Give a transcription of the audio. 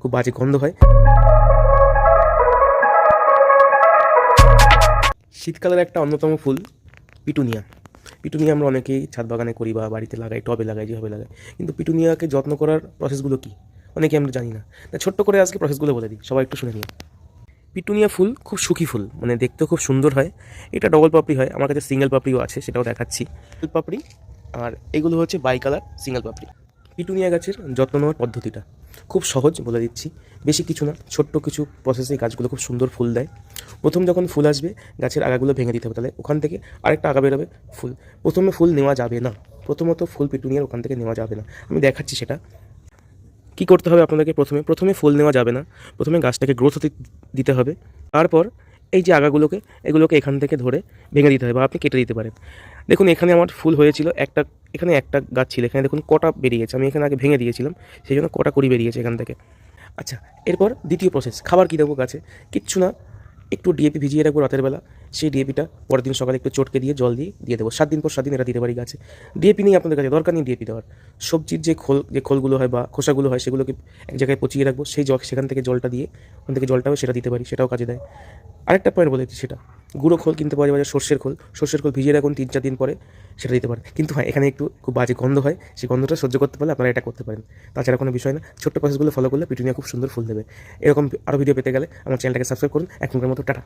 খুব বাজে গন্ধ হয়। শীতকালের একটা অন্যতম ফুল পিটুনিয়া। পিটুনিয়া আমরা অনেকেই ছাদ বাগানে করি বা বাড়িতে লাগাই, টবে লাগাই, যেভাবে লাগাই। কিন্তু পিটুনিয়াকে যত্ন করার প্রসেসগুলো কী অনেকে আমরা জানি না। ছোট্ট করে আজকে প্রসেসগুলো বলে দিই, সবাই একটু শুনে নিই। পিটুনিয়া ফুল খুব সুখী ফুল, মানে দেখতেও খুব সুন্দর হয়। এটা ডবল পাপড়ি হয়, আমার কাছে সিঙ্গেল পাপড়িও আছে, সেটাও দেখাচ্ছি। ডবল পাপড়ি আর এগুলো হচ্ছে বাই কালার সিঙ্গেল পাপড়ি। পিটুনিয়া গাছের যত্ন নেওয়ার পদ্ধতিটা খুব সহজ, বলে দিচ্ছি। বেশি কিছু না, ছোট্ট কিছু প্রসেসে গাছগুলো খুব সুন্দর ফুল দেয়। প্রথম যখন ফুল আসবে গাছের আগাগুলো ভেঙে দিতে হবে, তাহলে ওখান থেকে আরেকটা আগা বেরোবে ফুল। প্রথমে ফুল নেওয়া যাবে না, প্রথমত ফুল পিটুনিয়ার ওখান থেকে নেওয়া যাবে না। আমি দেখাচ্ছি সেটা কী করতে হবে আপনাদেরকে। প্রথমে ফুল নেওয়া যাবে না, প্রথমে গাছটাকে গ্রোথ হতে দিতে হবে। তারপর এই যে এগুলোকে এখান থেকে ধরে ভেঙে দিতে হবে বা আপনি কেটে দিতে পারেন। দেখুন এখানে আমার ফুল হয়েছিল একটা, এখানে একটা গাছ ছিল, এখানে দেখুন কটা বেরিয়েছে। আমি এখানে আগে ভেঙে দিয়েছিলাম, সেই জন্য কটা কুড়ি বেরিয়েছে এখান থেকে। আচ্ছা, এরপর দ্বিতীয় প্রসেস, খাবার কী দেবো গাছে? কিচ্ছু না, একটু ডিএপি ভিজিয়ে রাখবো রাতের বেলা। সেই ডিএপিটা পরের দিন সকালে একটু চটকে দিয়ে জল দিয়ে দেবো। 7 দিন পর 7 দিন এটা দিতে পারি গাছে। ডিএপি নেই আপনাদের কাছে, দরকার নেই ডিএপি দেওয়ার। সবজির যে খোলগুলো হয় বা খোসাগুলো হয়, সেগুলোকে এক জায়গায় পচিয়ে রাখবো, সেখান থেকে জলটা দিয়ে, ওখান থেকে জলটা হয় সেটা দিতে পারি, সেটাও কাজে দেয়। আরেকটা পয়েন্ট বলে দিচ্ছি, সেটা গুঁড়ো খোল কিনতে পাওয়া যায়, সর্ষের খোল ভিজিয়ে রাখুন 3-4 দিন পরে, সেটা দিতে পারেন। কিন্তু হ্যাঁ, এখানে একটু খুব বাজে গন্ধ হয়, সেই গন্ধটা সহ্য করতে পারলে আপনারা এটা করতে পারেন। তাছাড়া কোনো বিষয় না, ছোট্ট প্রসেসগুলো ফলো করলে পিটুনিয়া খুব সুন্দর ফুল দেবে। এরকম আরও ভিডিও পেতে গেলে আমার চ্যানেলটাকে সাবস্ক্রাইব করুন। এখনকার মতো টাটা।